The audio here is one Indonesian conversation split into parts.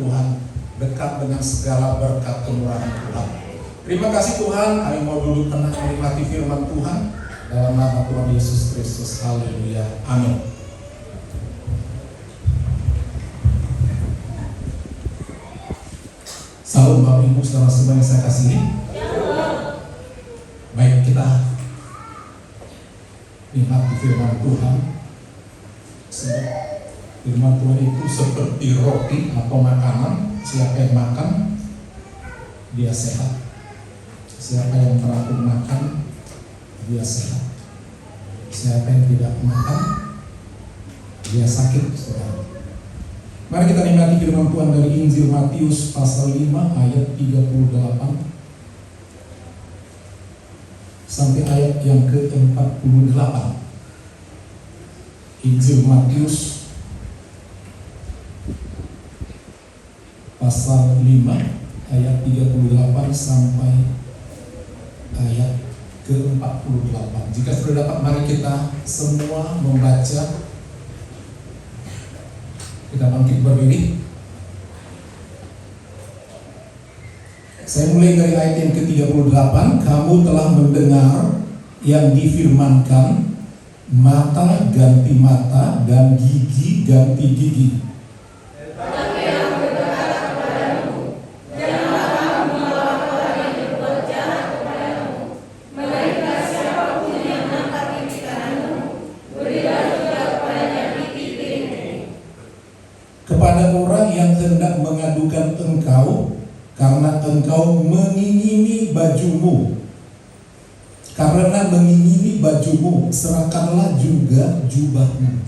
Tuhan, dekat dengan segala berkat kemurahan Tuhan. Terima kasih Tuhan, kami mau duduk tenang menikmati firman Tuhan dalam nama Tuhan Yesus Kristus. Haleluya. Amin. Salam Bapak Ibu saudara semua yang saya kasihi. Baik, kita nikmati firman Tuhan. Sebab firman Tuhan itu seperti roti atau makanan. Siapa yang makan, dia sehat. Siapa yang teratur makan, dia sehat. Siapa yang tidak makan, dia sakit, saudara. Mari kita nikmati firman Tuhan dari Injil Matius pasal 5 ayat 38 sampai ayat yang ke-48. Injil Matius pasal 5 ayat 38 sampai ayat ke-48. Jika sudah dapat, mari kita semua membaca. Kita bangkit berdiri. Saya mulai dari ayat yang ke-38. Kamu telah mendengar yang difirmankan, mata ganti mata dan gigi ganti gigi. Kepada orang yang hendak mengadukan engkau karena engkau mengingini bajumu. Karena mengingini bajumu, serahkanlah juga jubahmu.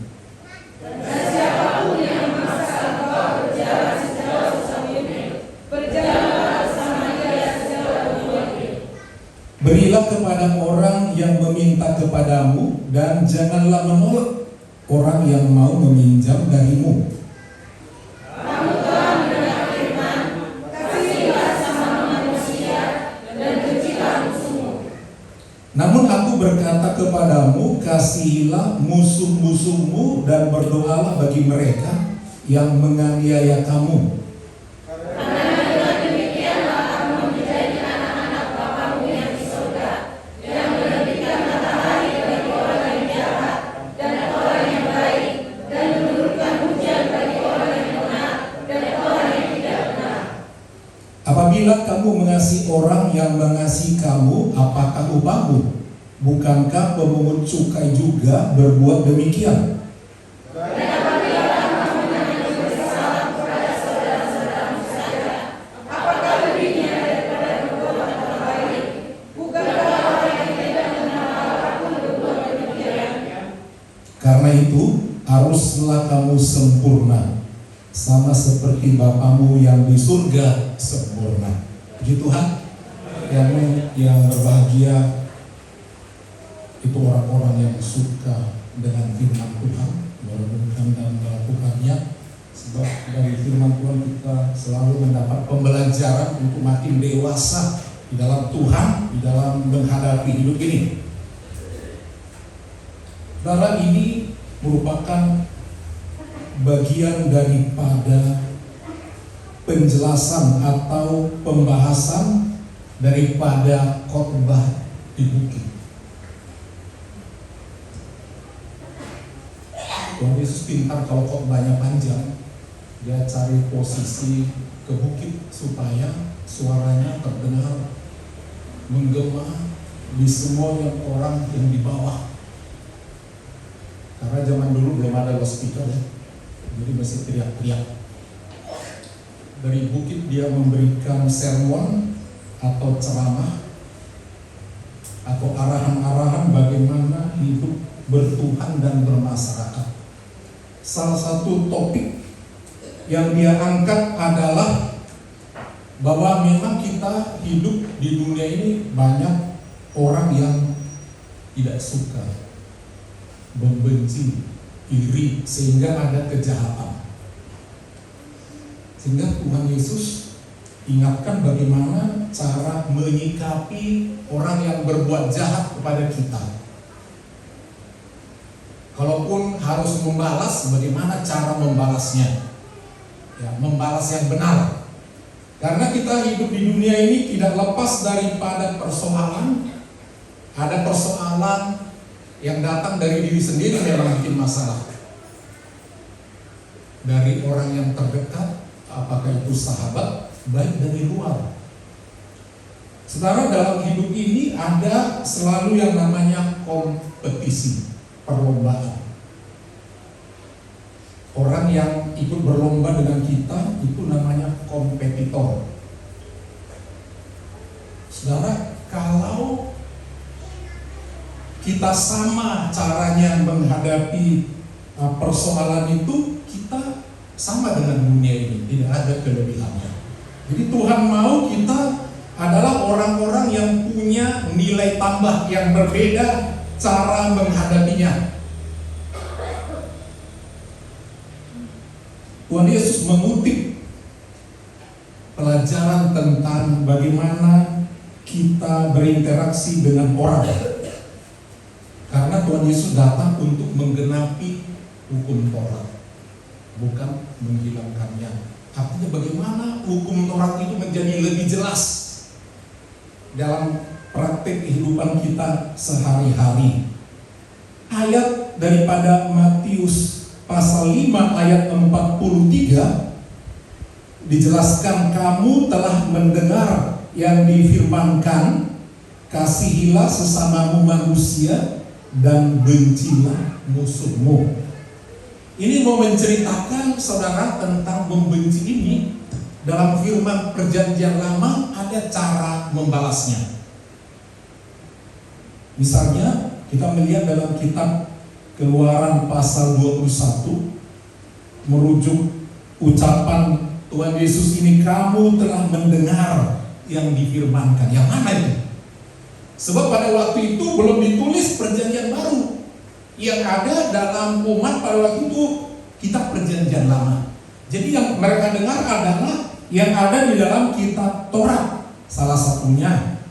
Dan siapapun yang memaksa engkau berjalan segala susah hidup, berjalanlah bersama dia segala tujuan. Berilah kepada orang yang meminta kepadamu, dan janganlah menolak orang yang mau meminjam darimu. Namun aku berkata kepadamu, kasihilah musuh-musuhmu dan berdoalah bagi mereka yang menganiaya kamu. Karena dengan demikianlah kamu menjadi anak-anak Bapamu yang di surga, yang menerbitkan matahari bagi orang yang jahat dan orang yang baik, dan menurunkan hujan bagi orang yang benar dan orang yang tidak benar. Apabila kamu mengasihi orang yang mengasihi kamu, apakah upahmu? Bukankah pemungut cukai juga berbuat demikian? Dan apabila kamu menangani bersalah kepada saudara-saudaramu saja, apakah lebihnya daripada berbuat orang baik? Bukankah orang yang tidak mengenal Allah pun berbuat demikian? Karena itu, haruslah kamu sempurna, sama seperti Bapamu yang di surga sempurna. Puji Tuhan. Yang berbahagia itu orang-orang yang suka dengan firman Tuhan, merenungkan dan melakukannya. Sebab dari firman Tuhan kita selalu mendapat pembelajaran untuk makin dewasa di dalam Tuhan, di dalam menghadapi hidup ini. Saudara, ini merupakan bagian daripada penjelasan atau pembahasan daripada khotbah di bukit. Tuhan Yesus pintar kalau khotbahnya panjang. Dia cari posisi ke bukit supaya suaranya terdengar menggema di semua yang orang yang di bawah. Karena zaman dulu belum ada loudspeaker ya, jadi mesti teriak-teriak. Dari bukit dia memberikan sermon atau ceramah atau arahan-arahan bagaimana hidup bertuhan dan bermasyarakat. Salah satu topik yang dia angkat adalah bahwa memang kita hidup di dunia ini banyak orang yang tidak suka, membenci, iri, sehingga ada kejahatan. Sehingga Tuhan Yesus ingatkan bagaimana cara menyikapi orang yang berbuat jahat kepada kita. Kalaupun harus membalas, bagaimana cara membalasnya? Ya, membalas yang benar. Karena kita hidup di dunia ini tidak lepas daripada persoalan. Ada persoalan yang datang dari diri sendiri memang bikin masalah. Dari orang yang terdekat, apakah itu sahabat, baik dari luar. Saudara, dalam hidup ini ada selalu yang namanya kompetisi, perlombaan. Orang yang ikut berlomba dengan kita itu namanya kompetitor. Saudara, kalau kita sama caranya menghadapi persoalan itu, kita sama dengan dunia ini, tidak ada kelebihannya. Jadi Tuhan mau kita adalah orang-orang yang punya nilai tambah yang berbeda cara menghadapinya. Tuhan Yesus mengutip pelajaran tentang bagaimana kita berinteraksi dengan orang. Karena Tuhan Yesus datang untuk menggenapi hukum Taurat, bukan menghilangkannya. Artinya bagaimana hukum Taurat itu menjadi lebih jelas dalam praktik kehidupan kita sehari-hari. Ayat daripada Matius pasal 5 ayat 43 dijelaskan, kamu telah mendengar yang difirmankan, kasihilah sesamamu manusia dan bencilah musuhmu. Ini mau menceritakan saudara tentang membenci ini. Dalam firman perjanjian lama ada cara membalasnya. Misalnya kita melihat dalam kitab Keluaran pasal 21 merujuk ucapan Tuhan Yesus ini, kamu telah mendengar yang difirmankan. Yang mana itu? Sebab pada waktu itu belum ditulis perjanjian baru. Yang ada dalam umat pada waktu itu kitab perjanjian lama. Jadi yang mereka dengar adalah yang ada di dalam kitab Taurat. Salah satunya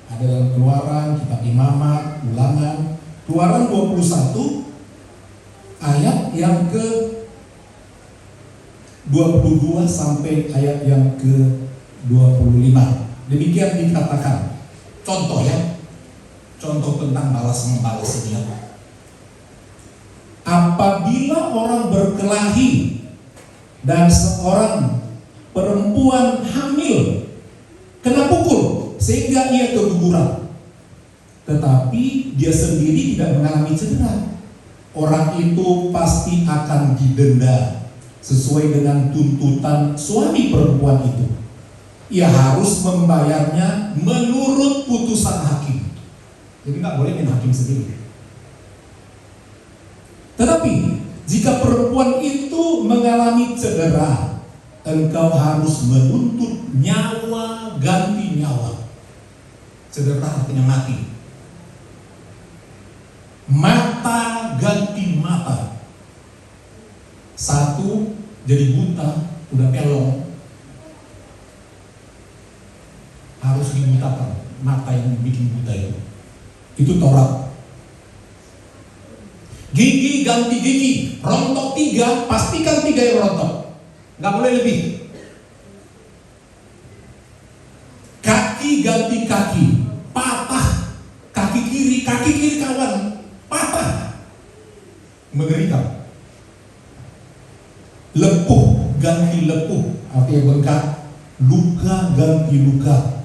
ada dalam Keluaran, kitab Imamat, Ulangan. Keluaran 21 ayat yang ke 22 sampai ayat yang ke 25. Demikian dikatakan. Contoh ya. Contoh tentang balas membalas ini. Apabila orang berkelahi dan seorang perempuan hamil kena pukul sehingga ia keguguran, tetapi dia sendiri tidak mengalami cedera, orang itu pasti akan didenda sesuai dengan tuntutan suami perempuan itu. Ia harus membayarnya menurut putusan hakim. Jadi nggak boleh main hakim sendiri. Tetapi jika perempuan itu mengalami cedera, engkau harus menuntut nyawa ganti nyawa. Cedera artinya mati. Mata ganti mata. Satu jadi buta, udah pelong, harus dibutakan mata yang bikin buta itu. Itu Taurat. Gigi ganti gigi, rontok 3, pastikan 3 yang rontok, nggak boleh lebih. Kaki ganti kaki, patah kaki kiri kawan, patah, mengerikan. Lepuh ganti lepuh, artinya bengkak. Luka ganti luka.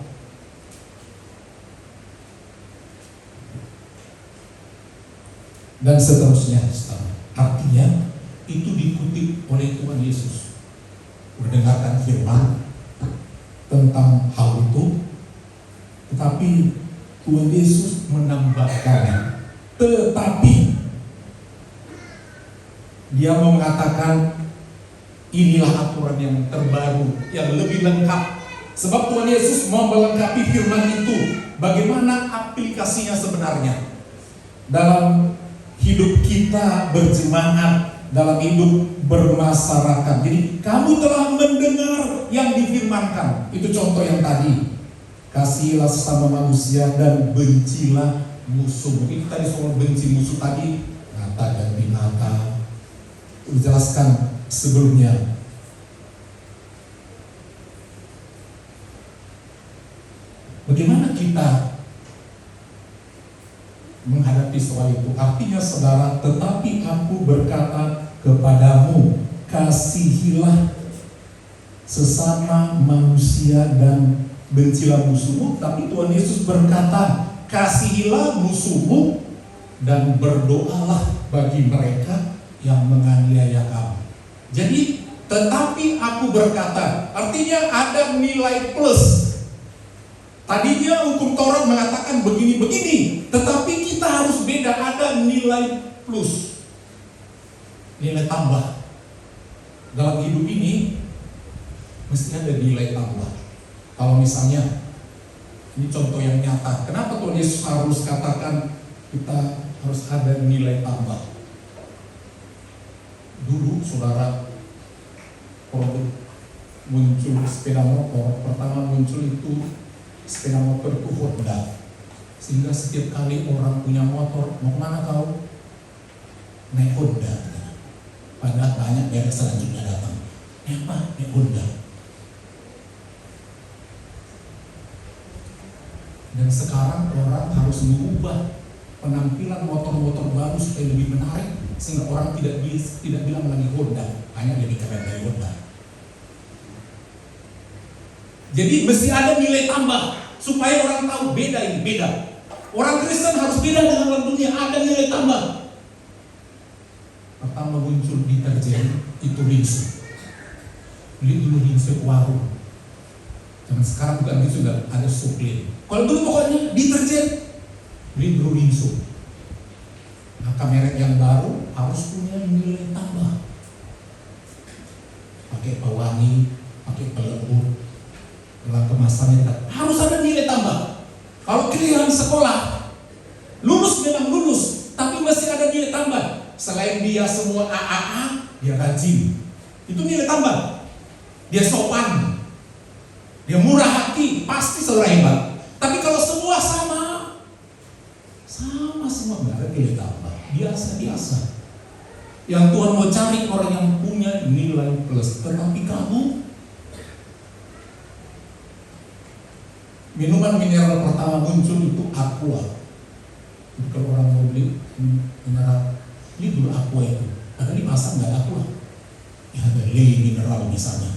Dan seterusnya. Artinya itu dikutip oleh Tuhan Yesus. Mendengarkan firman tentang hal itu, tetapi Tuhan Yesus menambahkan, tetapi dia mau mengatakan inilah aturan yang terbaru, yang lebih lengkap. Sebab Tuhan Yesus mau melengkapi firman itu, bagaimana aplikasinya sebenarnya dalam hidup kita berjemaat, dalam hidup bermasyarakat. Jadi kamu telah mendengar yang difirmankan. Itu contoh yang tadi. Kasihilah sesama manusia dan bencilah musuh. Itu tadi soal benci musuh tadi, mata dan binatang. Dijelaskan sebelumnya. Bagaimana kita menghadapi soal itu? Artinya saudara, tetapi aku berkata kepadamu, kasihilah sesama manusia dan bencilah musuhmu. Tapi Tuhan Yesus berkata, kasihilah musuhmu dan berdoalah bagi mereka yang menganiaya kamu. Jadi, tetapi aku berkata, artinya ada nilai plus. Tadinya hukum Taurat mengatakan begini-begini, tetapi kita harus beda, ada nilai plus, nilai tambah. Dalam hidup ini mesti ada nilai tambah. Kalau misalnya, ini contoh yang nyata, kenapa Tuhan Yesus harus katakan kita harus ada nilai tambah? Dulu saudara, produk muncul sepeda motor, pertama muncul itu sepeda motor itu Honda, sehingga setiap kali orang punya motor, mau kemana kau? Naik Honda. Padahal banyak merek selanjutnya datang. Apa? Naik Honda. Dan sekarang orang harus mengubah penampilan motor-motor baru supaya lebih menarik, sehingga orang tidak bilang lagi Honda, hanya lebih keren dari Honda. Jadi mesti ada nilai tambah supaya orang tahu beda ini, beda. Orang Kristen harus beda dengan orang dunia, ada nilai tambah. Pertama muncul deterjen itu rinso. Beli dulu rinso warung. Zaman sekarang bukan rinso, sudah ada suplin. Kalau dulu pokoknya deterjen, beli dulu rinso. Maka merek yang baru harus punya nilai tambah. Pakai pewangi, pakai pelembut. Dalam kemasannya harus ada nilai tambah. Kalau kalian sekolah lulus memang lulus, tapi masih ada nilai tambah. Selain dia semua AAA, dia rajin. Itu nilai tambah. Dia sopan, dia murah hati, pasti saudara hebat. Tapi kalau semua sama semua nggak ada nilai tambah, biasa-biasa. Yang Tuhan mau cari orang yang punya nilai plus. Tetapi kamu, minuman mineral pertama muncul itu Aqua. Jadi kalau orang mau beli mineral, beli dulu Aqua itu. Padahal di pasar nggak ada Aqua. Ya ada Le Mineral misalnya.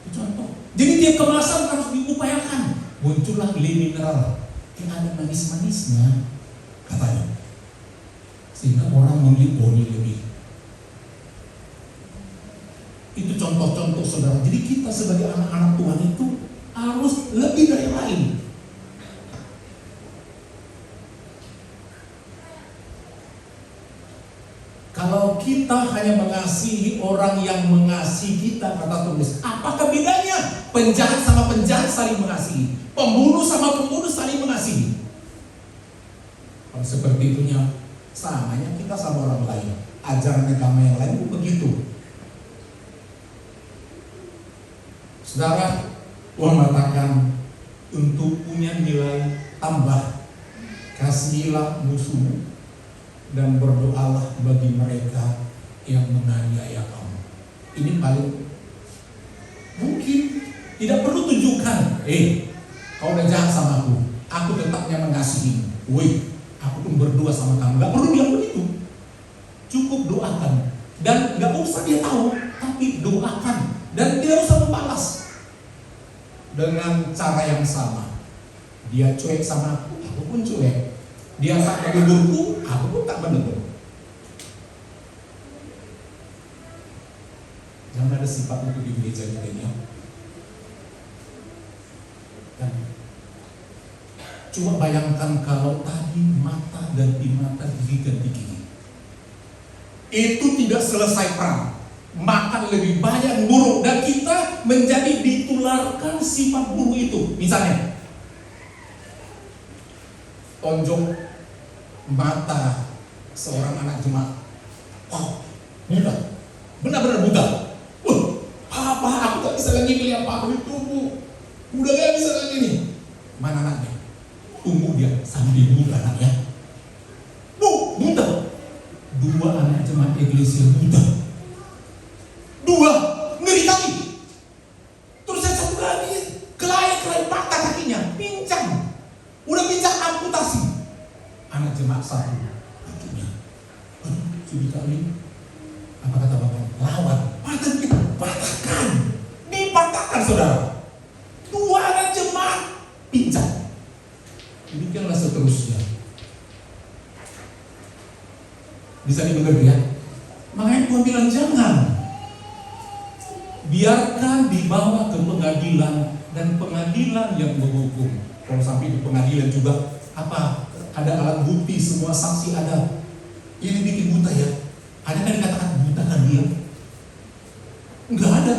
Itu contoh. Jadi tiap kemasan harus diupayakan. Muncullah Le Mineral yang ada manis-manisnya, katanya. Sehingga orang membeli boni lebih. Itu contoh-contoh saudara. Jadi kita sebagai anak-anak Tuhan itu harus lebih dari yang lain. Kalau kita hanya mengasihi orang yang mengasihi kita, kata tulis, apakah bedanya? Penjahat sama penjahat saling mengasihi, pembunuh sama pembunuh saling mengasihi. Kalau seperti itunya, samanya kita sama orang lain. Ajaran agama yang lain itu begitu. Saudara, Tuhan mengatakan untuk punya nilai tambah, kasihilah musuhmu dan berdoalah bagi mereka yang menganiaya kamu. Ini paling mungkin tidak perlu tunjukkan, kau udah jahat sama aku tetapnya mengasihi. Aku pun berdoa sama kamu. Gak perlu bilang begitu. Cukup doakan. Dan gak usah dia tahu, tapi doakan. Dan dia usah membalas dengan cara yang sama. Dia cuek sama aku pun cuek. Dia tak menegurku, aku pun tak menegur. Jangan ada sifat itu di gereja kita ini. Dan coba bayangkan kalau tadi mata ganti mata, gigi ganti gigi. Itu tidak selesai perang. Makan lebih banyak buruk dan kita menjadi ditularkan sifat buruk itu. Misalnya tonjok mata seorang anak jemaat. Buta, benar-benar buta. Papa, aku tak bisa lagi melihat Papa itu, Bu. Udah gak bisa lagi nih. Mana anaknya? Tunggu dia sambil buta anaknya. Bu, buta. 2 anak jemaat iglesia buta. 2, ngeri lagi. Terus yang satu lagi, kelayak satu. Akhirnya, sudi kali. Apa kata Bapak? Lawan. Patah kita, patahkan. Dipatahkan saudara. Tuanan jemaat pincang. Demikianlah seterusnya. Bisa dimengerti ya? Makanya Tuhan bilang jangan. Biarkan dibawa ke pengadilan, dan pengadilan yang menghukum. Kalau sampai di pengadilan juga apa? Ada alat bukti, semua saksi ada. Ini bikin buta ya. Ada kan dikatakan buta kan dia? Enggak ada.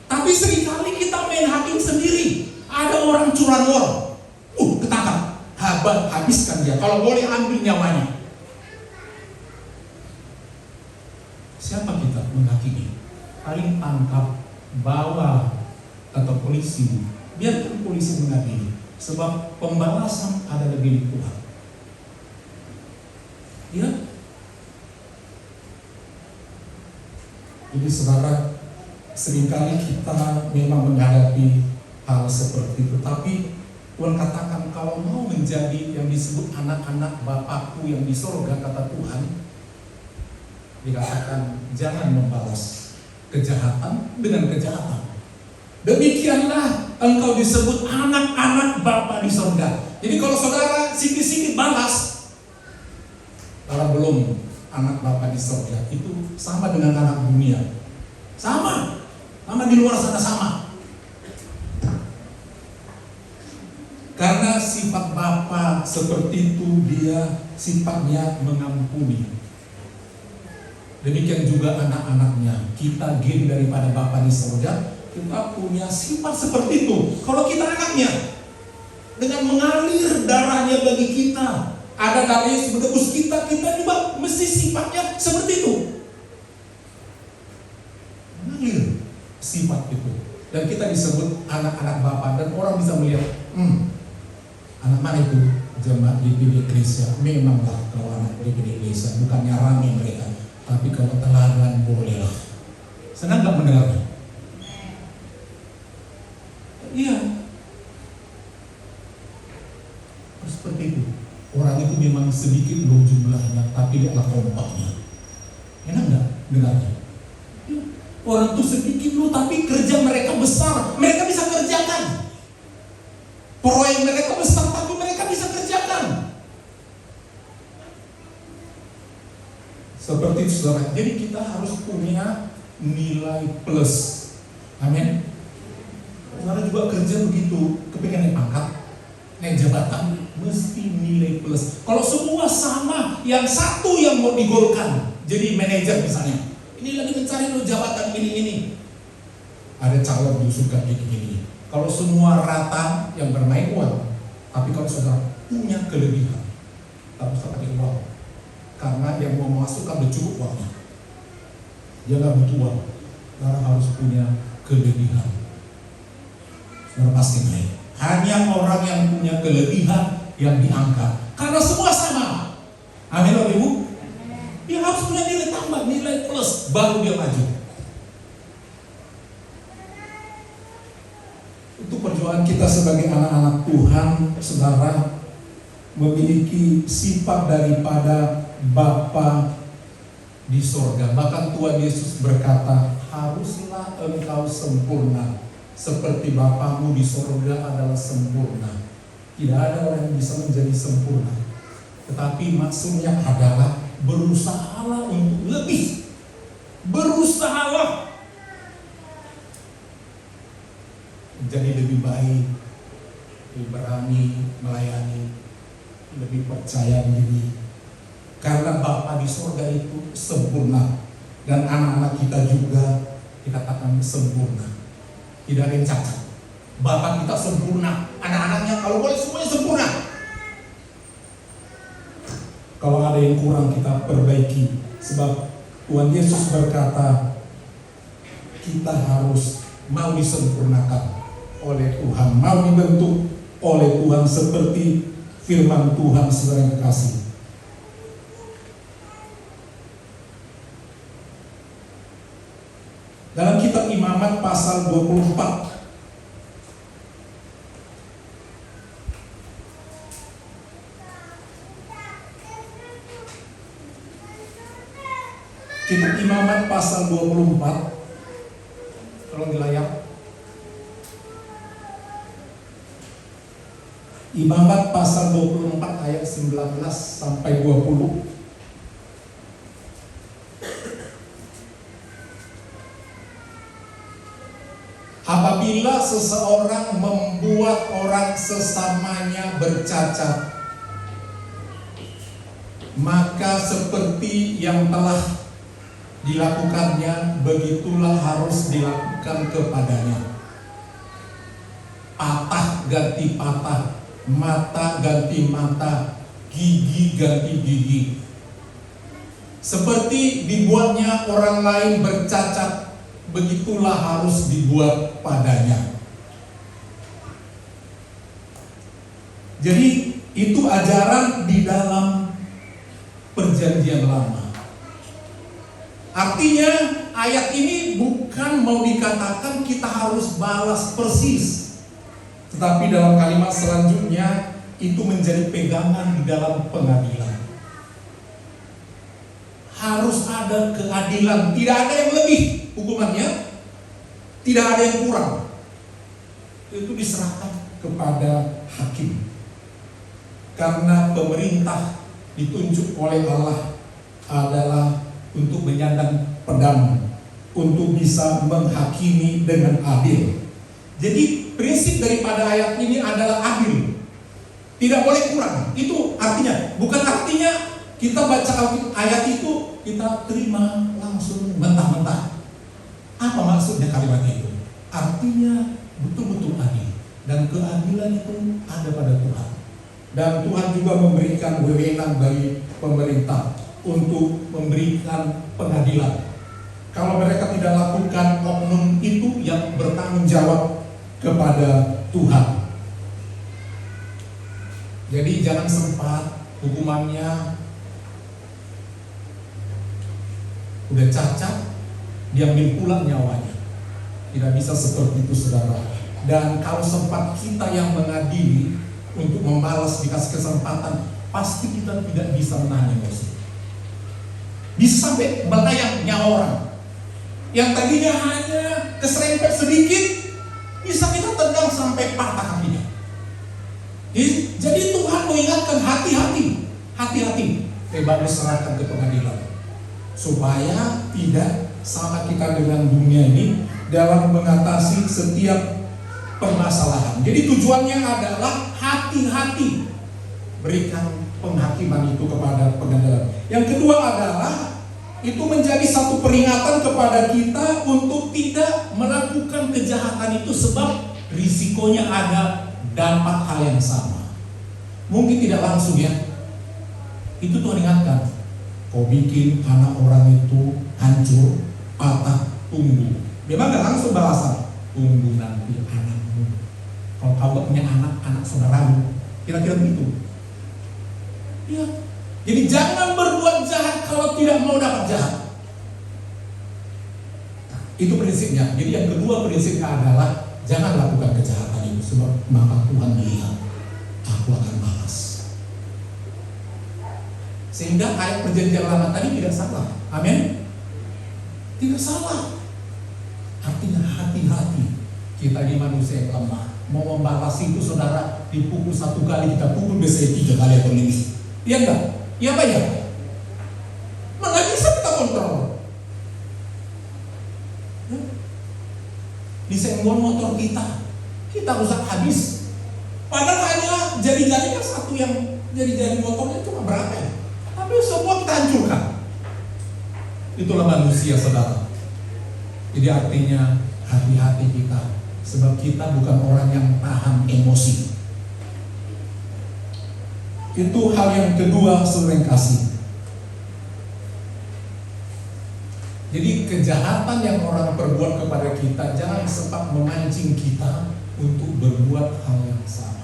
Tapi seringkali kita main hakim sendiri. Ada orang curanmor, ketangkap, habiskan dia. Kalau boleh ambil nyawanya. Siapa kita menghakimi? Paling tangkap, bawa atau polisi. Biarkan polisi mengadili. Sebab pembalasan ada lebih di Tuhan. Ya. Jadi saudara, seringkali kita memang menghadapi hal seperti itu. Tapi Tuhan katakan kalau mau menjadi yang disebut anak-anak Bapakku yang di sorga, kata Tuhan, dikatakan jangan membalas kejahatan dengan kejahatan. Demikianlah engkau disebut anak-anak Bapa di sorga. Jadi kalau saudara sikit-sikit balas, kalau belum anak Bapa di sorga, itu sama dengan anak dunia. Sama di luar sana sama. Karena sifat Bapa seperti itu, dia sifatnya mengampuni. Demikian juga anak-anaknya. Kita gen daripada Bapa di sorga, kita punya sifat seperti itu. Kalau kita anaknya, dengan mengalir darahnya bagi kita, ada darah yang menebus kita juga mesti sifatnya seperti itu. Mengalir sifat itu. Dan kita disebut anak-anak Bapa, dan orang bisa melihat, anak mana itu? Jemaat DPD Gereja. Memanglah kalau anak DPD Gereja, bukannya rame mereka. Tapi kalau teladan bolehlah. Senang gak mendengarnya? Iya. Seperti itu. Orang itu memang sedikit loh jumlahnya, tapi lihatlah kompaknya. Enak gak dengarnya? Ya. Orang itu sedikit loh, tapi kerja mereka besar. Mereka bisa kerjakan. Proyek mereka besar, tapi mereka bisa kerjakan. Seperti itu saudara. Jadi kita harus punya nilai plus. Amin. Saudara juga kerja begitu, kepingin naik pangkat, naik jabatan, mesti nilai plus. Kalau semua sama, yang satu yang mau digolkan jadi manajer misalnya, ini lagi mencari lo jabatan ini. Ada calon justru gak gini. Kalau semua rata yang bermain uang, tapi kalau saudara punya kelebihan, tak usah pakai uang. Karena yang mau masuk kan udah cukup uangnya. Dia gak butuh uang. Saudara harus punya kelebihan. Saudara pasti naik. Hanya orang yang punya kelebihan yang diangkat. Karena semua sama. Amin Bapak Ibu. Dia harus punya nilai tambah, nilai plus, baru dia maju. Itu perjuangan kita sebagai anak-anak Tuhan, saudara, memiliki sifat daripada Bapa di sorga. Bahkan Tuhan Yesus berkata, haruslah engkau sempurna seperti Bapamu di sorga adalah sempurna. Tidak ada orang yang bisa menjadi sempurna, tetapi maksudnya adalah berusahalah untuk lebih. Berusahalah jadi lebih baik, lebih berani melayani, lebih percaya diri. Karena Bapa di sorga itu sempurna, dan anak-anak kita juga dikatakan sempurna. Tidak ada yang cacat. Bapa kita sempurna, anak-anaknya kalau boleh semuanya sempurna. Kalau ada yang kurang kita perbaiki. Sebab Tuhan Yesus berkata, kita harus mau disempurnakan oleh Tuhan, mau dibentuk oleh Tuhan seperti firman Tuhan saudara yang kekasih. Dalam kitab Imamat pasal 24, Itu Imamat pasal 24. Tolong di layar. Imamat pasal 24 ayat 19 sampai 20. Apabila seseorang membuat orang sesamanya bercacat, maka seperti yang telah dilakukannya, begitulah harus dilakukan kepadanya. Patah ganti patah, mata ganti mata, gigi ganti gigi. Seperti dibuatnya orang lain bercacat, begitulah harus dibuat padanya. Jadi itu ajaran di dalam Perjanjian Lama. Artinya ayat ini bukan mau dikatakan kita harus balas persis, tetapi dalam kalimat selanjutnya itu menjadi pegangan di dalam pengadilan. Harus ada keadilan, tidak ada yang lebih hukumannya, tidak ada yang kurang. Itu diserahkan kepada hakim. Karena pemerintah ditunjuk oleh Allah adalah untuk menyandang pedang, untuk bisa menghakimi dengan adil. Jadi prinsip daripada ayat ini adalah adil, tidak boleh kurang. Itu artinya, bukan artinya kita baca ayat itu kita terima langsung mentah-mentah. Apa maksudnya kalimat itu? Artinya betul-betul adil, dan keadilan itu ada pada Tuhan. Dan Tuhan juga memberikan wewenang bagi pemerintah untuk memberikan pengadilan. Kalau mereka tidak lakukan, oknum itu yang bertanggung jawab kepada Tuhan. Jadi jangan sempat hukumannya udah cacat, diambil pula nyawanya. Tidak bisa seperti itu, saudara. Dan kalau sempat kita yang mengadili untuk membalas, dikasih kesempatan, pasti kita tidak bisa menahan emosi. Bisa sampai melayang nyawa orang yang tadinya hanya keserempet sedikit, bisa kita tendang sampai patah kakinya. Jadi Tuhan mengingatkan hati-hati, bagus serahkan ke pengadilan, supaya tidak sama kita dengan dunia ini dalam mengatasi setiap permasalahan. Jadi tujuannya adalah hati-hati berikan penghakiman itu kepada pengadilan. Yang kedua adalah itu menjadi satu peringatan kepada kita untuk tidak melakukan kejahatan itu, sebab risikonya ada dapat hal yang sama. Mungkin tidak langsung ya. Itu Tuhan ingatkan, kau bikin anak orang itu hancur, patah, tunggu. Memang gak langsung balasan, tunggu nanti anakmu. Kalau kau gak punya anak saudaramu, kira-kira begitu. Ya. Jadi jangan berbuat jahat kalau tidak mau dapat jahat. Nah, itu prinsipnya. Jadi yang kedua prinsipnya adalah jangan lakukan kejahatan itu, sebab maka Tuhan melihat, aku akan balas. Sehingga ayat Perjanjian Lama tadi tidak salah. Amin. Tidak salah. Artinya hati-hati. Kita ini manusia yang lemah. Mau membalas itu, saudara, dipukul satu kali, kita pukul biasanya 3 kali atau lebih. Iya enggak? Iya apa ya? Mana bisa kita kontrol? Disenggol motor kita rusak habis. Padahal hanya jari-jarinya satu, yang jari-jari motornya cuma berapa ya? Tapi semua kita hancurkan. Itulah manusia, saudara. Jadi artinya hati-hati kita, sebab kita bukan orang yang tahan emosi. Itu hal yang kedua, saudara yang kasih. Jadi kejahatan yang orang perbuat kepada kita jangan sempat memancing kita untuk berbuat hal yang sama.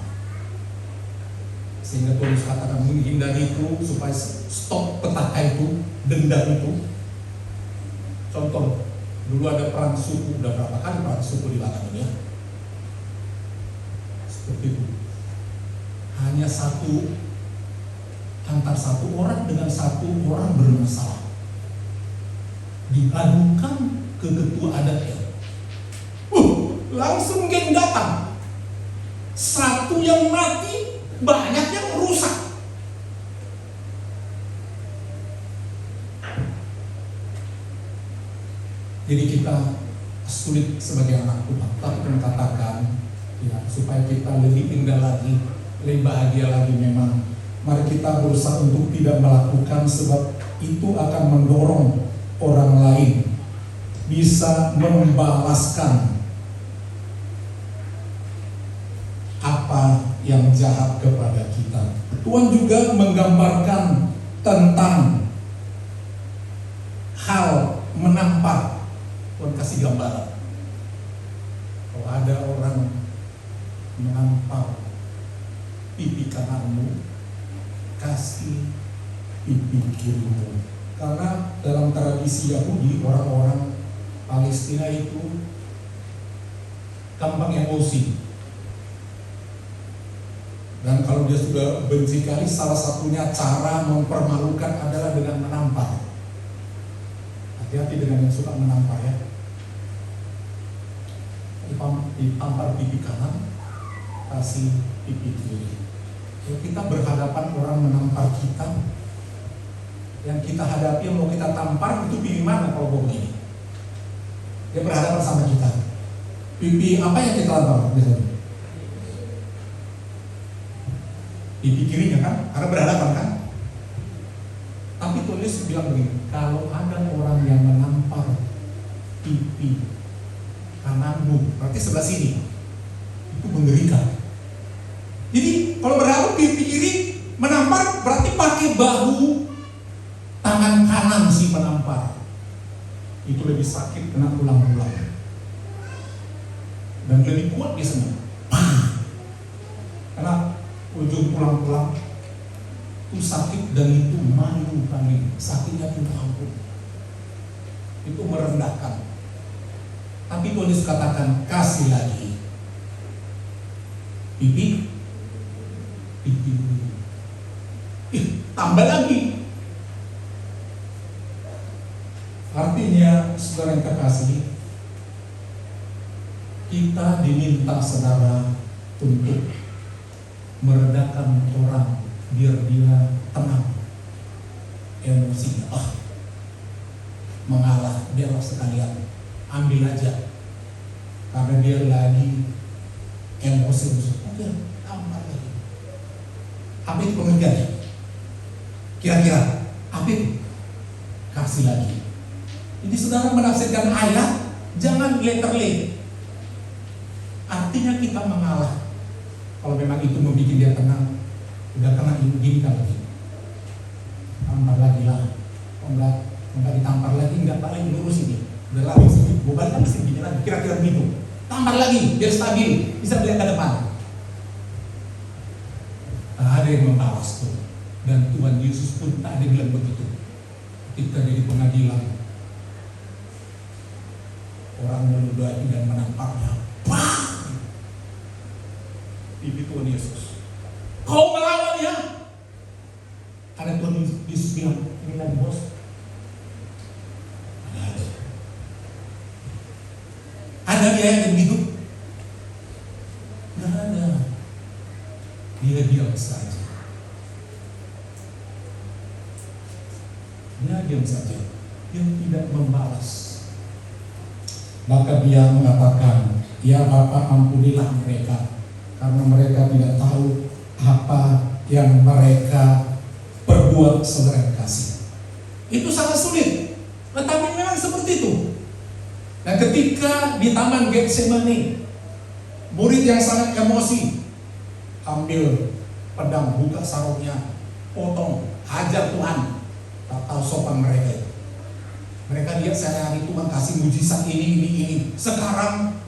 Sehingga Tuhan katakan menghindari itu, supaya stop petaka itu, dendam itu. Contoh, dulu ada perang suku, udah berapa kali perang suku dilakukan ya? Seperti itu. Hanya antar satu orang dengan satu orang bermasalah. diadukan ke ketua adatnya. Langsung geng datang. Satu yang mati, banyak yang rusak. Jadi kita sulit sebagai anak Tuhan, tapi katakan ya, supaya kita lebih indah lagi, lebih bahagia lagi memang. Mari kita berusaha untuk tidak melakukan, sebab itu akan mendorong orang lain bisa membalaskan apa yang jahat kepada kita. Tuhan juga menggambarkan tentang hal menampar. Tuhan kasih gambaran. Kalau ada orang menampar pipi kananmu, kasih pipi kirimu. Karena dalam tradisi Yahudi, orang-orang Palestina itu gampang emosi. Dan kalau dia sudah benci kali, salah satunya cara mempermalukan adalah dengan menampar. Hati-hati dengan yang suka menampar ya. Ditampar pipi kanan, kasih pipi kiri. Kalau kita berhadapan orang menampar kita, yang kita hadapi, yang mau kita tampar, itu pipi mana kalau begini? Dia berhadapan sama kita. Pipi apa yang kita tampar biasanya? Pipi kirinya kan, karena berhadapan kan. Tapi Tuhan Yesus bilang begini, kalau ada orang yang menampar pipi kananmu, berarti sebelah sini, itu mengerikan. Jadi kalau berhadapan pipi kiri menampar, berarti pakai bahu tangan kanan si menampar. Itu lebih sakit, kena tulang-tulang. Dan lebih kuat biasanya. Karena ujung tulang-tulang itu sakit, dan itu malu kali, sakitnya tidak ampun, itu merendahkan. Tapi Tuhan Yesus katakan, kasih lagi pipi tambah lagi. Artinya, saudara yang terkasih, kita diminta saudara untuk meredakan orang biar dia tenang emosinya. Mengalah, biarlah sekalian, ambil aja, karena dia lagi emosi. Oke, tambah lagi. Apa itu pengertiannya? Kira-kira apa itu? Kasih lagi. Jadi saudara menafsirkan ayat, jangan letterly. Artinya kita mengalah. Kalau memang itu membuat dia tenang, udah kena ini kan lagi, tampar lagi lah. Enggak ditampar lagi, enggak paling lurus ini, udah lari sedikit, gue balik lagi sedikit lagi, kira-kira begitu. Tampar lagi, biar stabil, bisa melihat ke depan. Tak ada yang membalas tuh, dan Tuhan Yesus pun tak ada bilang begitu. Ketika dia di pengadilan, orang meludahi dan menamparnya, pipi Tuhan Yesus, kau melawan ya. Ada Tuhan Yesus bilang, ini lagi bos. Ada dia yang begitu? Nggak ada. Dia diam saja. Dia diam saja. Dia tidak membalas. Maka dia mengatakan, ya Bapa, ampunilah mereka, karena mereka tidak tahu apa yang mereka perbuat. Saudara yang kasih, itu sangat sulit, tetapi memang seperti itu. Dan ketika di Taman Getsemani, murid yang sangat emosi ambil pedang, buka sarungnya, potong, hajar Tuhan. Tak tahu sopan mereka. Mereka lihat saya hari Tuhan kasih mujizat ini. Sekarang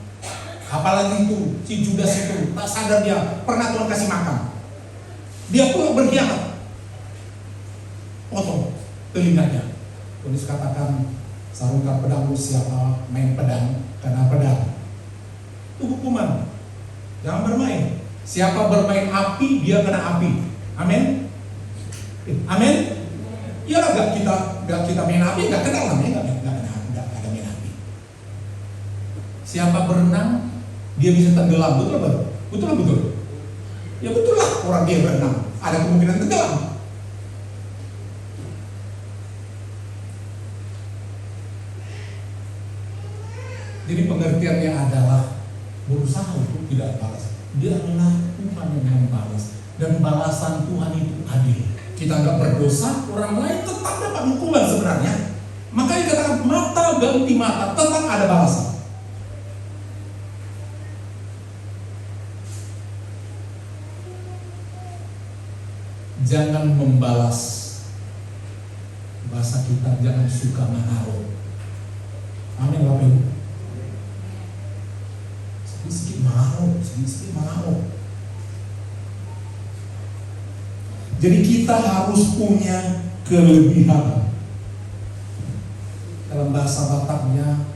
apalagi itu, si Judas itu tak sadar dia pernah Tuhan kasih makan. Dia pun berkhianat. Potong telinganya. Tuhan katakan, sarungkan pedangmu, siapa main pedang kena pedang. Itu hukuman. Jangan bermain. Siapa bermain api, dia kena api. Amin. Amin. Iyalah, gak kita main api, gak kenal namanya, gak. nggak ada main api. Siapa berenang, dia bisa tenggelam, betul apa? Betul apa betul? Ya betul lah, orang dia berenang, ada kemungkinan tenggelam. Jadi pengertiannya adalah berusaha untuk tidak balas. Biarlah Tuhan yang membalas, dan balasan Tuhan itu adil. Kita nggak berdosa, orang lain tetap dapat hukuman sebenarnya. Makanya dikatakan mata ganti mata, tetap ada balasan. Jangan membalas. Bahasa kita jangan suka menaruh. Amin Bapak Ibu. Sedikit menaruh. Jadi kita harus punya kelebihan. Dalam bahasa Bataknya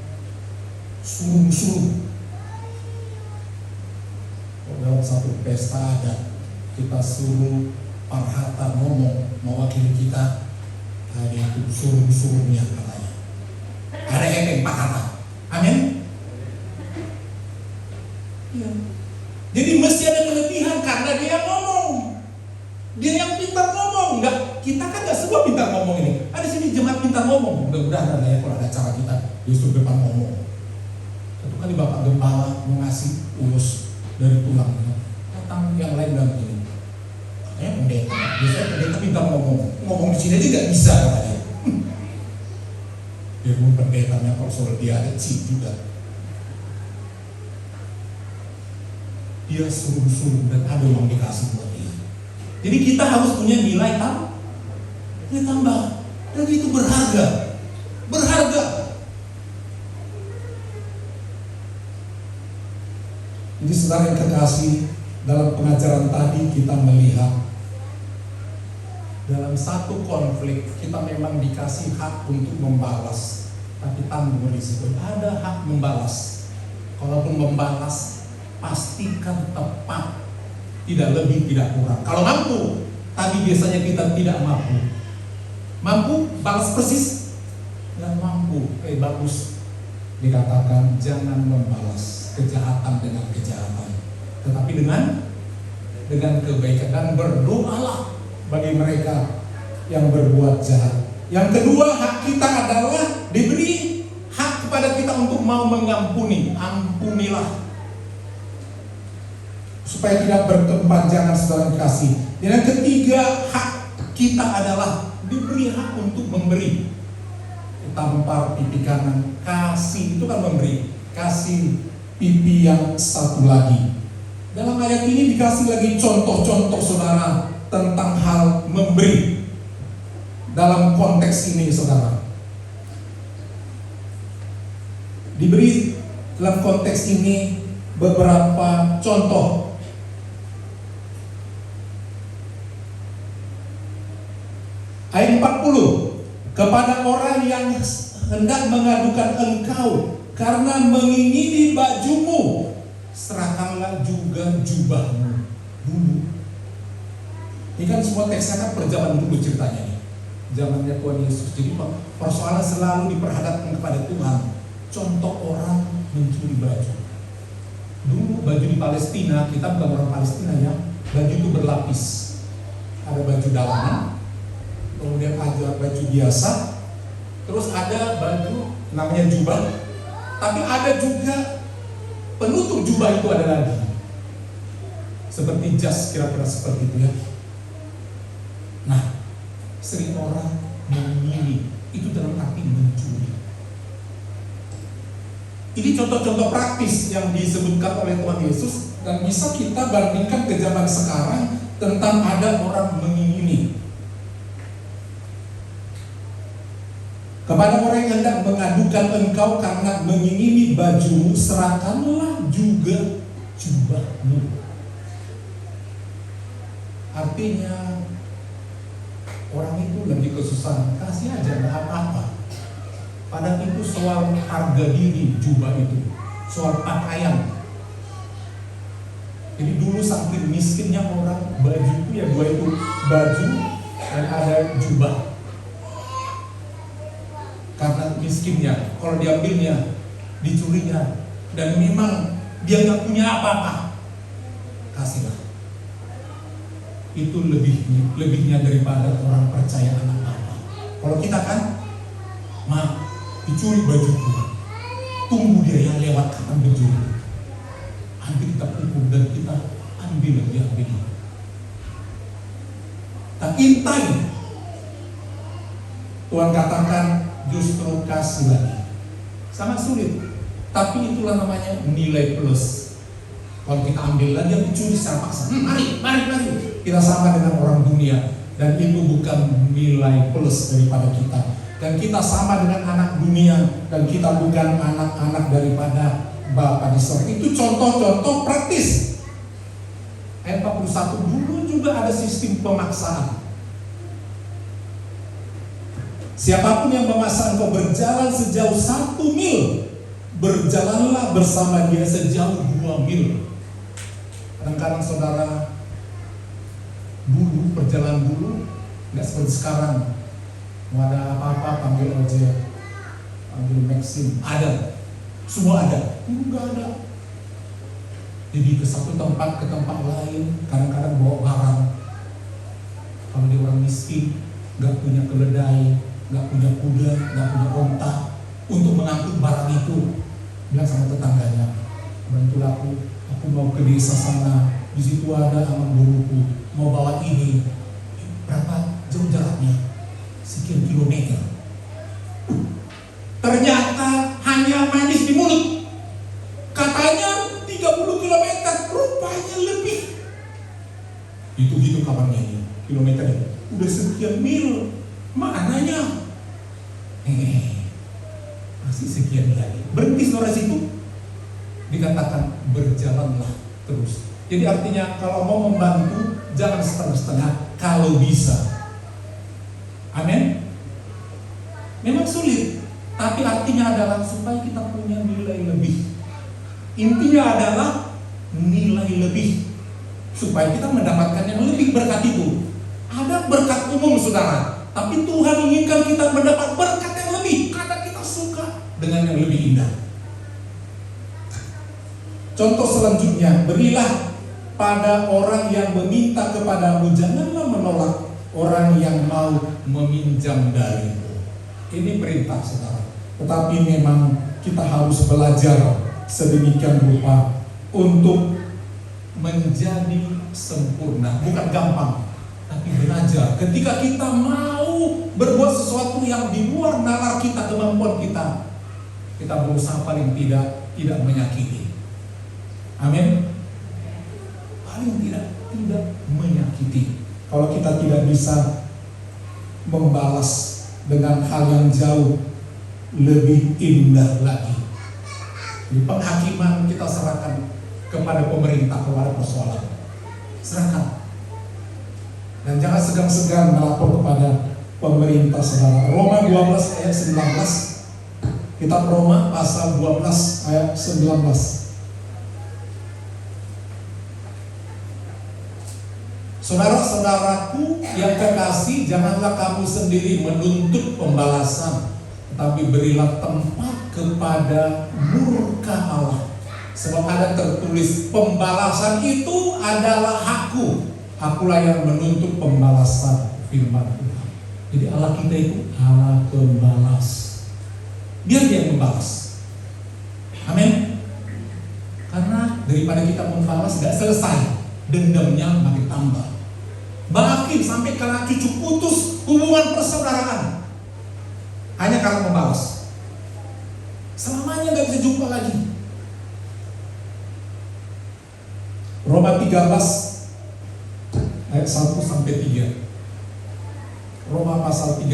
suruh-suruh. Dalam satu pesta adat kita suruh Parhata ngomong mewakili kita, dia itu suruh-suruhnya katanya. Ada efek Parhata. Amin. Ya. Jadi mesti ada kelebihan karena dia yang ngomong. Dia yang pintar ngomong. Enggak, kita kan enggak semua pintar ngomong ini. Ada sini jemaat pintar ngomong. Mudah-mudahan ya kalau ada acara kita justru depan ngomong. Satu kali Bapak Gembala mau ngasih urus dari tulang, datang yang lain bilang begini. Pendeta, biasanya pendeta pintar ngomong di sini aja nggak bisa katanya. Dia pun pendetanya kalau soal dia ada sih juga. Dia suruh-suruh dan ada uang dikasih buat dia. Jadi kita harus punya nilai tambah, dan itu berharga. Jadi saudara yang terkasih, dalam pengajaran tadi kita melihat dalam satu konflik kita memang dikasih hak untuk membalas, tapi tanggung risiko. Ada hak membalas. Kalaupun membalas, pastikan tepat, tidak lebih, tidak kurang. Kalau mampu, tadi biasanya kita tidak mampu. Mampu balas persis, dan mampu, bagus. Dikatakan jangan membalas kejahatan dengan kejahatan, tetapi dengan kebaikan, dan berdoalah bagi mereka yang berbuat jahat. Yang kedua, hak kita adalah diberi hak kepada kita untuk mau mengampuni. Ampunilah supaya tidak berkepanjangan saudara kasih. Dan yang ketiga, hak kita adalah diberi hak untuk memberi. Tampar pipi kanan, kasih itu kan memberi. Kasih pipi yang satu lagi. Dalam ayat ini dikasih lagi contoh-contoh saudara tentang hal memberi. Dalam konteks ini saudara, diberi dalam konteks ini beberapa contoh. Ayat 40, kepada orang yang hendak mengadukan engkau karena mengingini bajumu, serahkanlah juga jubahmu dulu. Ini kan semua teksnya kan perjaman dulu ceritanya nih, zamannya Tuhan Yesus. Jadi persoalan selalu diperhadapkan kepada Tuhan. Contoh orang mencuri baju. Dulu baju di Palestina, kita bukan orang Palestina ya, baju itu berlapis. Ada baju dalaman, kemudian ada baju biasa, terus ada baju namanya jubah, tapi ada juga penutup jubah itu ada lagi, seperti jas, kira-kira seperti itu ya. Nah, sering orang mengingini, itu dalam arti mencuri. Ini contoh-contoh praktis yang disebutkan oleh Tuhan Yesus, dan bisa kita bandingkan ke zaman sekarang tentang ada orang mengingini. Kepada orang yang hendak mengadukan engkau karena mengingini bajumu, serahkanlah juga jubahmu. Artinya orang itu lagi kesusahan, kasih aja, nggak apa-apa. Padahal itu soal harga diri jubah itu, soal pakaian. Jadi dulu saking miskinnya orang, baju itu ya dua itu, baju dan ada jubah. Karena miskinnya, kalau diambilnya, dicurinya, dan memang dia nggak punya apa-apa, kasihlah. Itu lebihnya daripada orang percaya anak Bapa. Kalau kita kan, dicuri bajuku, tunggu dia yang lewat akan mencuri. Nanti kita pukul dan kita ambil lagi. Tak intai. Tuhan katakan justru kasih lagi. Sangat sulit. Tapi itulah namanya nilai plus. Kalau kita ambil lagi yang dicuri secara paksa, mari. Kita sama dengan orang dunia. Dan itu bukan nilai plus daripada kita. Dan kita sama dengan anak dunia. Dan kita bukan anak-anak daripada Bapa di sorga. Itu contoh-contoh praktis. Ayat 41, dulu juga ada sistem pemaksaan. Siapapun yang memaksa engkau berjalan sejauh 1 mil, berjalanlah bersama dia sejauh 2 mil. Kadang-kadang saudara, dulu perjalanan dulu nggak seperti sekarang. Mau ada apa-apa panggil ojek, panggil Maxim, ada, semua ada. Dulu nggak ada. Jadi ke satu tempat ke tempat lain, kadang-kadang bawa barang. Kalau dia orang miskin, nggak punya keledai, nggak punya kuda, nggak punya onta untuk mengangkut barang itu, bilang sama tetangganya, bantulah aku mau ke desa sana, di situ ada anak buruku, mau bawa ini. Berapa jauh jaraknya? Sekian kilometer. Ternyata hanya manis di mulut. Katanya 30 kilometer, rupanya lebih. Itu kawannya ini, kilometernya. Udah sekian mil, maknanya masih sekian lagi. Berhenti saudara situ. Dikatakan berjalanlah terus. Jadi artinya kalau mau membantu jangan setengah-setengah kalau bisa. Amin. Memang sulit, tapi artinya adalah supaya kita punya nilai lebih. Intinya adalah nilai lebih supaya kita mendapatkan yang lebih berkat itu. Ada berkat umum saudara, tapi Tuhan inginkan kita mendapat berkat yang lebih karena kita suka dengan yang lebih indah. Contoh selanjutnya, berilah pada orang yang meminta kepadamu, janganlah menolak orang yang mau meminjam darimu. Ini perintah saudara. Tetapi memang kita harus belajar sedemikian rupa untuk menjadi sempurna. Bukan gampang, tapi belajar. Ketika kita mau berbuat sesuatu yang di luar nalar kita, kemampuan kita berusaha paling tidak menyakiti. Amin. Paling tidak menyakiti. Kalau kita tidak bisa membalas dengan hal yang jauh lebih indah lagi. Di penghakiman kita serahkan kepada pemerintah, kepada persoalan. Serahkan. Dan jangan segan-segan melapor kepada pemerintah saudara. Roma 12 ayat 19. Kitab Roma pasal 12 ayat 19. Saudara-saudaraku yang kekasih, janganlah kamu sendiri menuntut pembalasan, tetapi berilah tempat kepada murka Allah. Sebab ada tertulis, pembalasan itu adalah hakku, akulah yang menuntut pembalasan, firman Tuhan. Jadi Allah kita itu Allah pembalas. Biar dia membalas. Amin. Karena daripada kita membalas gak selesai, dendamnya makin tambah. Makin sampai karena cucu putus hubungan persaudaraan hanya karena membalas. Selamanya gak bisa jumpa lagi. Roma 13 ayat 1 sampai 3. Roma pasal 13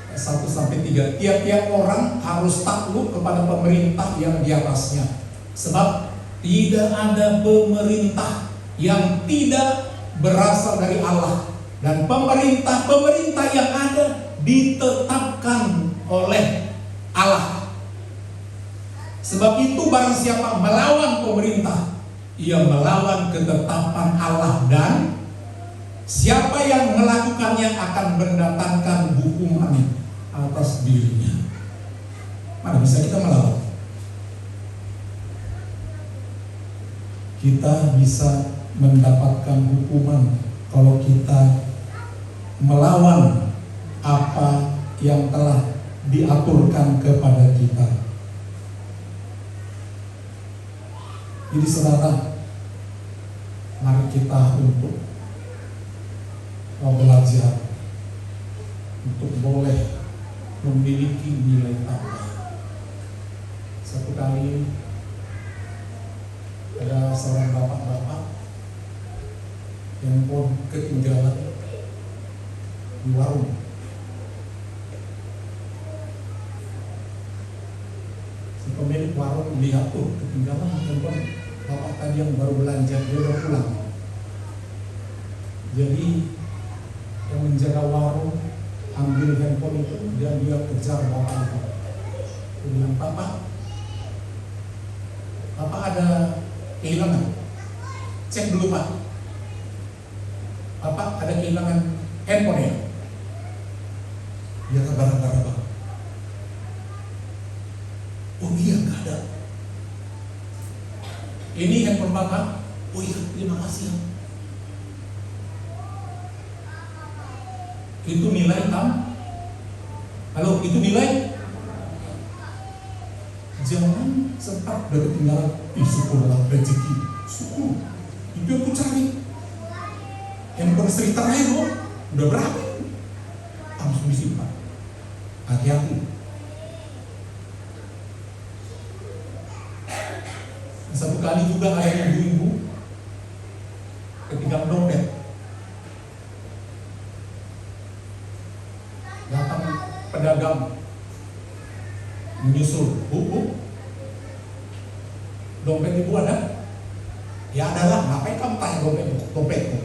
ayat 1 sampai 3. Tiap-tiap orang harus takluk kepada pemerintah yang di atasnya. Sebab tidak ada pemerintah yang tidak berasal dari Allah, dan pemerintah yang ada ditetapkan oleh Allah. Sebab itu barang siapa melawan pemerintah, ia melawan ketetapan Allah, dan siapa yang melakukannya akan mendatangkan hukuman atas dirinya. Mana bisa kita melawan? Kita bisa mendapatkan hukuman kalau kita melawan apa yang telah diaturkan kepada kita. Jadi saudara, mari kita untuk belajar untuk boleh memiliki nilai tambah. Satu kali ada seorang bapak-bapak yang pun ketinggalan di warung. Si pemilik warung lihat tuh ketinggalan handphone bapak tadi yang baru belanja, dia udah pulang. Jadi yang menjaga warung ambil handphone itu dan dia kejar bapak itu. Dia bilang, Bapak ada kehilangan? Cek dulu Pak. Bapak ada kehilangan handphone ya? Dia kabar-kabar Pak. Oh iya, nggak ada. Ini handphone Bapak. Oh iya, terima kasih. Itu nilai Halo, itu nilai. Jangan sempat udah ketinggalan. Syukurlah rezeki. Syukur. Itu yang aku cari. Handphone istri terakhir loh. Udah berapa? Langsung disimpan. Hati-hati. Satu kali juga ada ibu-ibu ketinggalan dompet. Datang pedagang menyusul, Bu, dompet ibu ada? Ya ada lah, ngapain kamu tanya dompetku?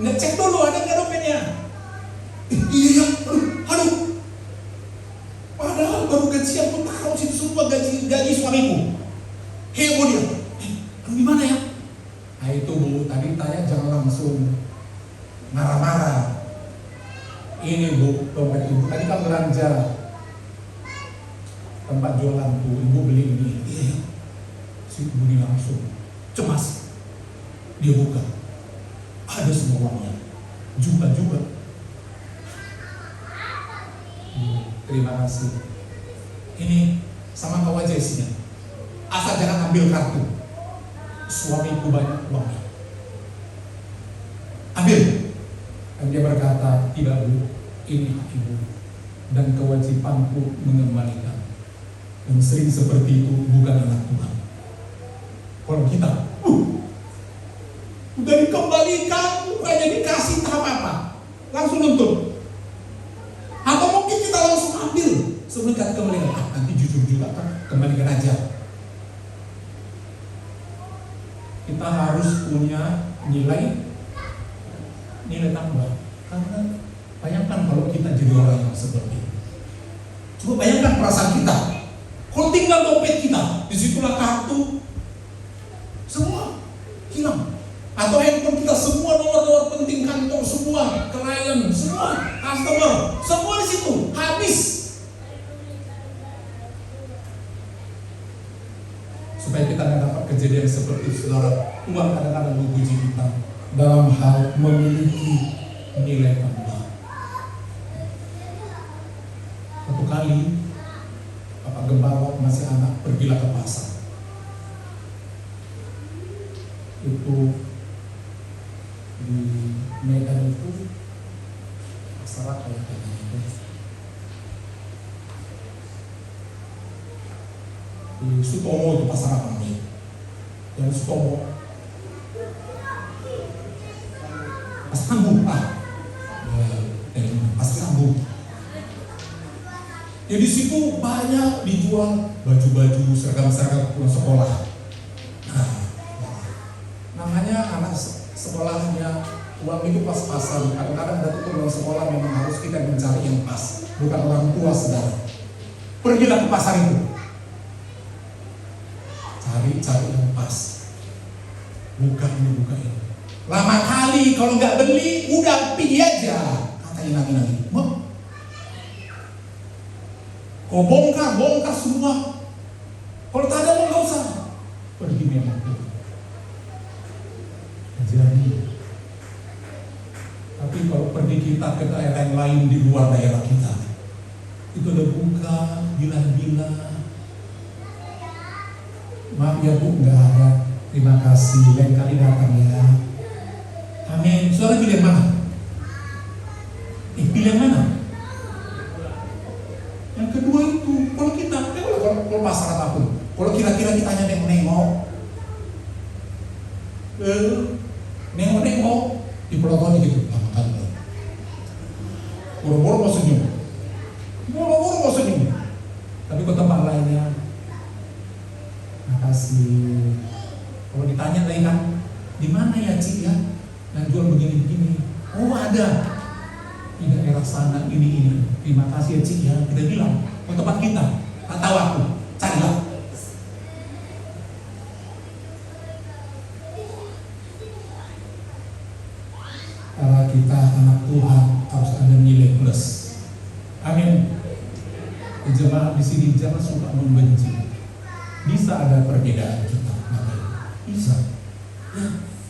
Ngecek dulu ada nggak dompetnya? Iya, aduh, padahal baru gajian pun taruh situ semua gaji suamiku. Heboh dia, aduh gimana ya? Nah itu Bu, tadi tanya jangan langsung marah-marah. Ini Bu, dompet ibu, tadi kan belanja tempat jualan Bu, ibu beli ini. Iya, si ibu ini langsung cemas. Dia buka, ada semua uangnya, juga. Terima kasih. Ini sama kau aja isinya. Asal jangan ambil kartu. Suamiku banyak uangnya. Ambil. Dan dia berkata, tidak Bu, ini hak ibu dan kewajibanku mengembalikan. Dan sering seperti itu bukan anak Tuhan. Kalau kita, udah dikembalikan, bukannya dikasih tahap apa, langsung nuntut. Atau mungkin kita langsung ambil sebelum kita kembalikan. Nanti jujur juga kan, kembalikan aja. Kita harus punya nilai tambah. Karena bayangkan kalau kita jadi orang yang seperti itu. Coba bayangkan perasaan kita. Kalau tinggal dompet kita, disitulah kartu, semua hilang. Atau handphone kita, semua nomor-nomor penting kantor, semua klien, semua customer, semua di situ habis. Supaya kita tidak dapat kejadian seperti saudara, Tuhan kadang-kadang menguji kita dalam hal memiliki nilai tambah. Satu kali Bapak Gembala masih anak pergilah ke pasar. Itu di Medan itu pasar apa ya itu? Di Sutomo itu pasar apa namanya? Yang Sutomo Pasar Sambung, Pasar Sambung. Ya di situ banyak dijual baju-baju, seragam-seragam pulang sekolah. Nah, namanya anak sekolahnya uang itu pas-pasan. Kadang-kadang ada tuh pulang sekolah memang harus kita mencari yang pas, bukan orang tua saudara. Pergilah ke pasar itu, cari yang pas. Buka ini. Lama kali kalau nggak beli, udah pergi aja. Kata lagi. Kau bongkar semua. Kalau tak ada mau nggak usah. Pergi memang. Jadi, tapi kalau pergi kita ke daerah yang lain di luar daerah kita, itu ada buka, bila-bila. Maaf ya Bu, nggak ada. Terima kasih, lain kali datang ya. Amin. Saudara pilih yang mana? Pilih yang mana? Yang kedua itu, kalau kita, kalau masyarakat apapun, kalau kira-kira kita hanya nengok, nengok, di pelotoni gitu, makan. Boro-boro mau senyum, tapi ke tempat lainnya, makasih. Kalau ditanya lagi kan, di mana ya Cik ya? Dan jual begini-begini. Oh ada di daerah sana ini. Terima kasih ya Cik ya. Kita bilang ke tempat kita. Tak tahu aku, carilah. Karena kita anak Tuhan harus ada nilai plus. Amin. Jemaat di sini jangan suka membenci. Bisa ada perbedaan kita. Bisa, ya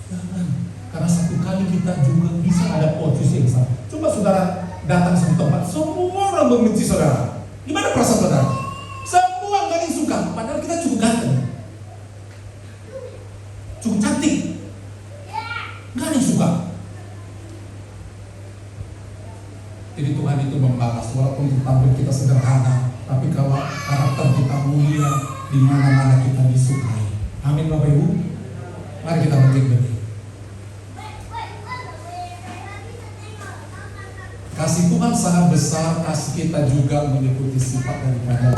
jangan. Karena satu kali kita juga bisa ada posisi yang sama. Coba saudara datang ke tempat, semua orang membenci saudara. Gimana perasaan saudara? Semua gak ada yang suka, padahal kita cukup ganteng, cukup cantik, gak ada yang suka. Jadi Tuhan itu membalas, walaupun tampil kita sederhana, tapi kalau karakter kita mulia, di mana-mana kita disukai. Amin Bapak Ibu. Mari kita berdiri. Kasih Tuhan sangat besar, kasih kita juga meliputi sifat daripada